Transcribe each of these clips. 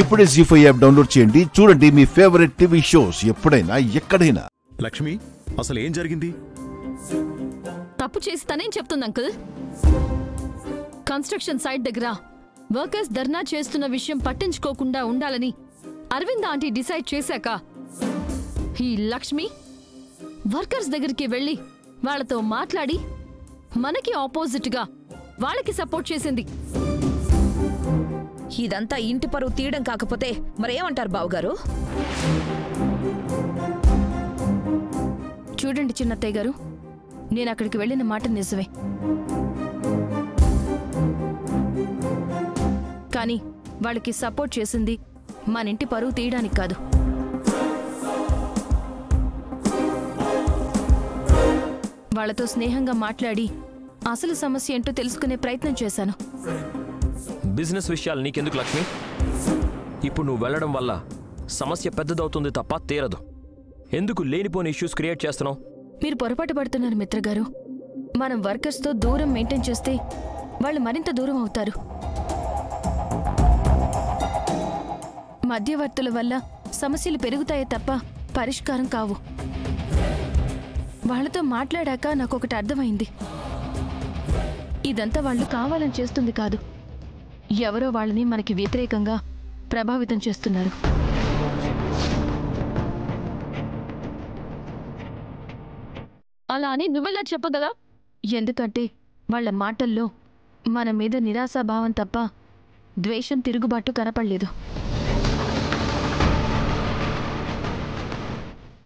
ఇప్పుడే జీ5 app download చేయండి. చూడండి మీ ఫేవరెట్ టీవీ షోస్ ఎప్పుడైనా ఎక్కడైనా. లక్ష్మి, అసలు ఏం జరిగింది? తప్పు చేసి తనేం చెప్తుంది అంకుల్? కన్స్ట్రక్షన్ సైట్ దగ్గర వర్కర్స్ ధర్నా చేస్తున్న విషయం పట్టించుకోకుండా ఉండాలని అరవింద్ ఆంటీ డిసైడ్ చేశాక ఈ లక్ష్మి వర్కర్స్ దగ్గరికి వెళ్ళి వాళ్లతో మాట్లాడి మనకి ఆపోజిట్ గా వాళ్ళకి సపోర్ట్ చేసింది. ఇదంతా ఇంటి పరువు తీయడం కాకపోతే మరేమంటారు బావగారు? చూడండి చిన్నత్తయ్య గారు, నేను అక్కడికి వెళ్ళిన మాట నిజమే, కానీ వాళ్ళకి సపోర్ట్ చేసింది మన ఇంటి పరువు తీయడానికి కాదు. వాళ్లతో స్నేహంగా మాట్లాడి అసలు సమస్య ఏంటో తెలుసుకునే ప్రయత్నం చేశాను. బిజినెస్ విషయాలు నీకెందుకు లక్ష్మి? ఇప్పుడు నువ్వు వెళ్ళడం వల్ల సమస్య పెద్దదవుతుంది తప్ప తీరదు. ఎందుకు లేనిపోని ఇష్యూస్ క్రియేట్ చేస్తున్నావు? మీరు పొరపాటు పడుతున్నారు మిత్రగారు. మనం వర్కర్స్తో దూరం మెయింటైన్ చేస్తే వాళ్ళు మరింత దూరం అవుతారు. మధ్యవర్తుల వల్ల సమస్యలు పెరుగుతాయే తప్ప పరిష్కారం కావు. వాళ్లతో మాట్లాడాక నాకొకటి అర్థమైంది. ఇదంతా వాళ్ళు కావాలని చేస్తుంది కాదు, ఎవరో వాళ్ళని మనకి వ్యతిరేకంగా ప్రభావితం చేస్తున్నారు. అలా అని నువ్వెలా చెప్పగలవా? ఎందుకంటే వాళ్ళ మాటల్లో మన మీద నిరాశాభావం తప్ప ద్వేషం, తిరుగుబాటు కనపడలేదు.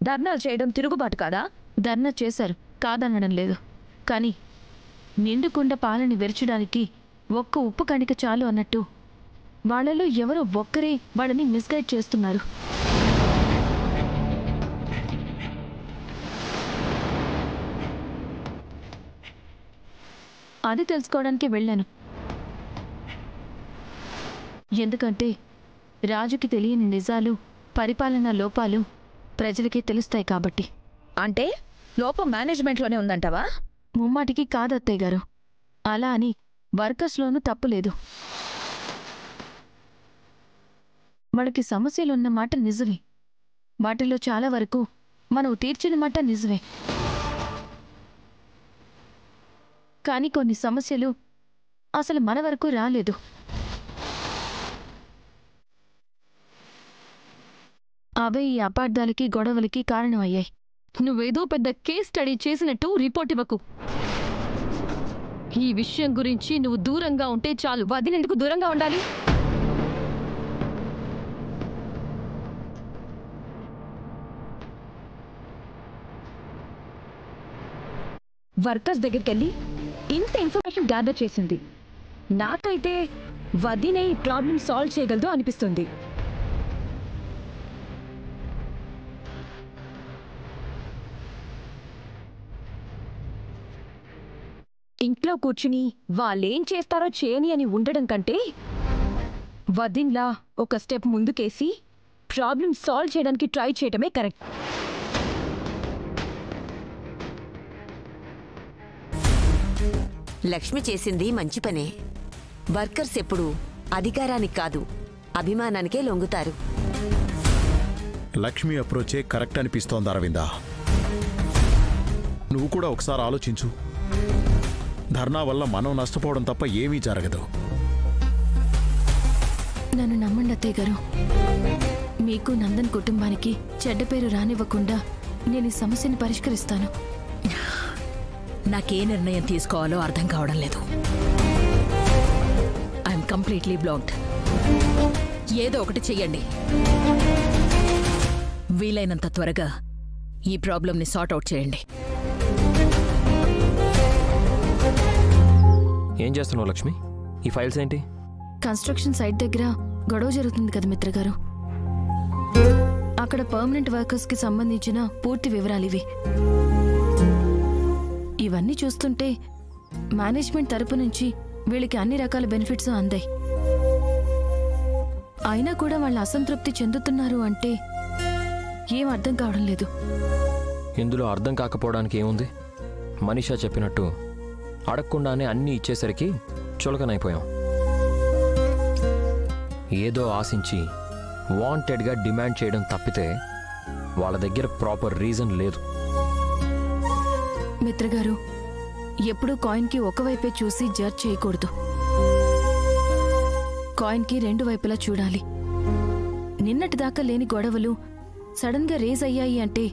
ధర్నాలు చేయడం తిరుగుబాటు కాదా? ధర్నా చేశారు, కాదనడం లేదు. కానీ నిండుకుండ పాలని వెరచడానికి ఒక్క ఉప్పు కణిక చాలు అన్నట్టు వాళ్ళలో ఎవరో ఒక్కరే వాళ్ళని మిస్గైడ్ చేస్తున్నారు. అది తెలుసుకోవడానికి వెళ్ళాను. ఎందుకంటే రాజుకి తెలియని నిజాలు, పరిపాలనా లోపాలు ప్రజలకి తెలుస్తాయి కాబట్టి. అంటే లోపం మేనేజ్మెంట్లోనే ఉందంటావా? ముమ్మాటికి కాదత్తయ్య గారు. అలా అని వర్కర్స్లోనూ తప్పులేదు. వాళ్ళకి సమస్యలున్న మాట నిజమే. వాటిలో చాలా వరకు మనం తీర్చిన మాట నిజమే. కానీ కొన్ని సమస్యలు అసలు మన వరకు రాలేదు. అవే ఈ అపార్థాలకి, గొడవలకి కారణమయ్యాయి. నువ్వేదో పెద్ద కేస్ స్టడీ చేసినట్టు రిపోర్ట్ ఇవ్వకు. ఈ విషయం గురించి నువ్వు దూరంగా ఉంటే చాలు. వదినెందుకు దూరంగా ఉండాలి? వర్కర్స్ దగ్గరికి వెళ్ళి ఇంత ఇన్ఫర్మేషన్ గ్యాదర్ చేసింది. నాకైతే వదినే ఈ ప్రాబ్లం సాల్వ్ చేయగలదు అనిపిస్తుంది. ఇంట్లో కూర్చుని వాళ్ళేం చేస్తారో చేయని అని ఉండడం కంటే వదిన్లా ఒక స్టెప్ ముందుకేసి ప్రాబ్లం సాల్వ్ చేయడానికి ట్రై చేయడమే కరెక్ట్. లక్ష్మి చేసింది మంచి పనే. వర్కర్స్ ఎప్పుడు అధికారానికి కాదు, అభిమానానికే లొంగుతారు. లక్ష్మి అప్రోచే కరెక్ట్ అనిపిస్తోంది అరవిందా. నువ్వు కూడా ఒకసారి ఆలోచించు. ధర్నా వల్ల మనం నష్టపోవడం తప్ప ఏమీ జరగదు. నన్ను నమ్మండి అత్తయ్య గారు. మీకు, నందన్ కుటుంబానికి చెడ్డ పేరు రానివ్వకుండా నేను ఈ సమస్యని పరిష్కరిస్తాను. నాకే నిర్ణయం తీసుకోవాలో అర్థం కావడం లేదు. I'm completely blocked. ఏదో ఒకటి చెయ్యండి. వీలైనంత త్వరగా ఈ ప్రాబ్లంని సార్ట్ అవుట్ చేయండి. ఏం చేస్తున్నావు లక్ష్మి? ఈ ఫైల్స్ ఏంటి? కన్స్ట్రక్షన్ సైట్ దగ్గర గొడవ జరుగుతుంది కదా మిత్రగారు. అక్కడ పర్మనెంట్ వర్కర్స్ కి సంబంధించిన పూర్తి వివరాలు ఇవి. ఇవన్నీ చూస్తుంటే మేనేజ్మెంట్ తరపు నుంచి వీళ్ళకి అన్ని రకాల బెనిఫిట్స్ అందాయి. అయినా కూడా వాళ్ళు అసంతృప్తి చెందుతున్నారు అంటే ఏం అర్థం కావడం లేదు. ఇందులో అర్థం కాకపోవడానికి ఏముంది? మనీషా చెప్పినట్టు అడగకుండానే అన్నీ ఇచ్చేసరికి చులకనైపోయాం. ఏదో ఆశించి వాంటెడ్గా డిమాండ్ చేయడం తప్పితే వాళ్ళ దగ్గర ప్రాపర్ రీజన్ లేదు. మిత్రగారు, ఎప్పుడూ కాయిన్కి ఒకవైపే చూసి జడ్జ్ చేయకూడదు. కాయిన్కి రెండు వైపులా చూడాలి. నిన్నటిదాకా లేని గొడవలు సడన్గా రేజ్ అయ్యాయి అంటే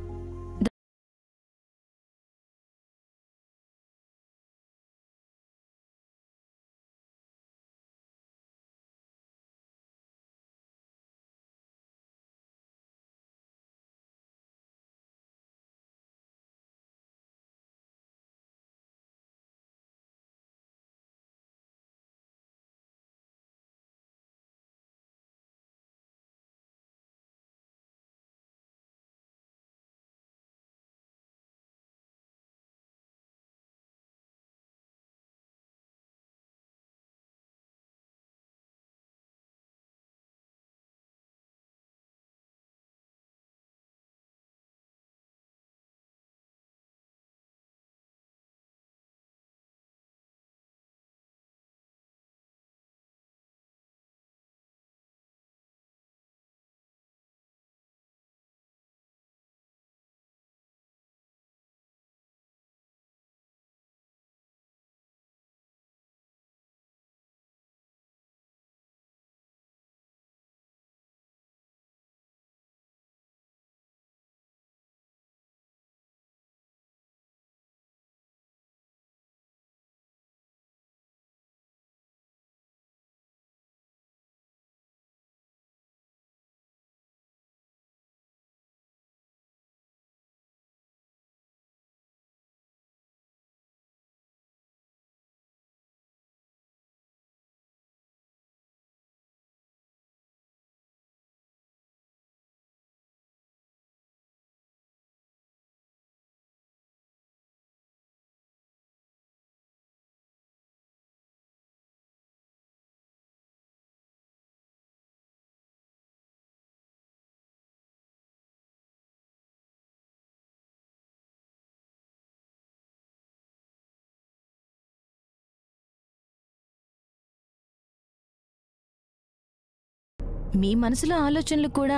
మీ మనసులో ఆలోచనలు కూడా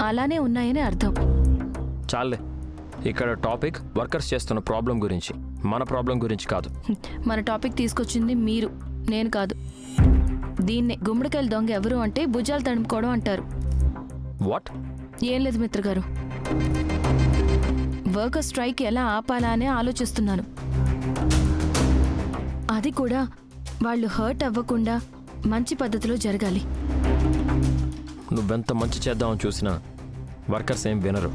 అలానే ఉన్నాయని అర్థం. చాలే, ఇక్కడ టాపిక్ వర్కర్స్ చేస్తున్న ప్రాబ్లం గురించి, మన ప్రాబ్లం గురించి కాదు. మన టాపిక్ తీసుకొచ్చింది మీరు, నేను కాదు. దీన్నే గుమ్మడికాయల దొంగ ఎవరు అంటే భుజాలు తడుముకోవడం అంటారు. వాట్? ఏం లేదు మిత్రగారు, వర్కర్ స్ట్రైక్ ఎలా ఆపాలా అని ఆలోచిస్తున్నాను. అది కూడా వాళ్ళు హర్ట్ అవ్వకుండా మంచి పద్ధతిలో జరగాలి. నువ్వెంత మంచి చేద్దామని చూసినా వర్కర్స్ ఏం వినరు.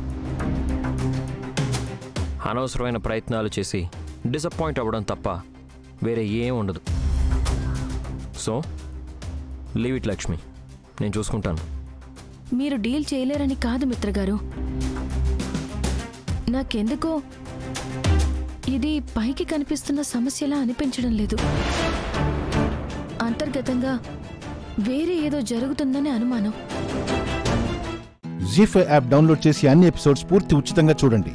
అనవసరమైన ప్రయత్నాలు చేసి డిసప్పాయింట్ అవ్వడం తప్ప వేరే ఏం ఉండదు. సో లీవ్ ఇట్ లక్ష్మి, నేను చూసుకుంటాను. మీరు డీల్ చేయలేరని కాదు మిత్రగారు, నాకెందుకో ఇది పైకి కనిపిస్తున్న సమస్యలా అనిపించడం లేదు. అంతర్గతంగా వేరే ఏదో జరుగుతుందని అనుమానం. జీ5 యాప్ డౌన్లోడ్ చేసి అన్ని ఎపిసోడ్స్ పూర్తి ఉచితంగా చూడండి.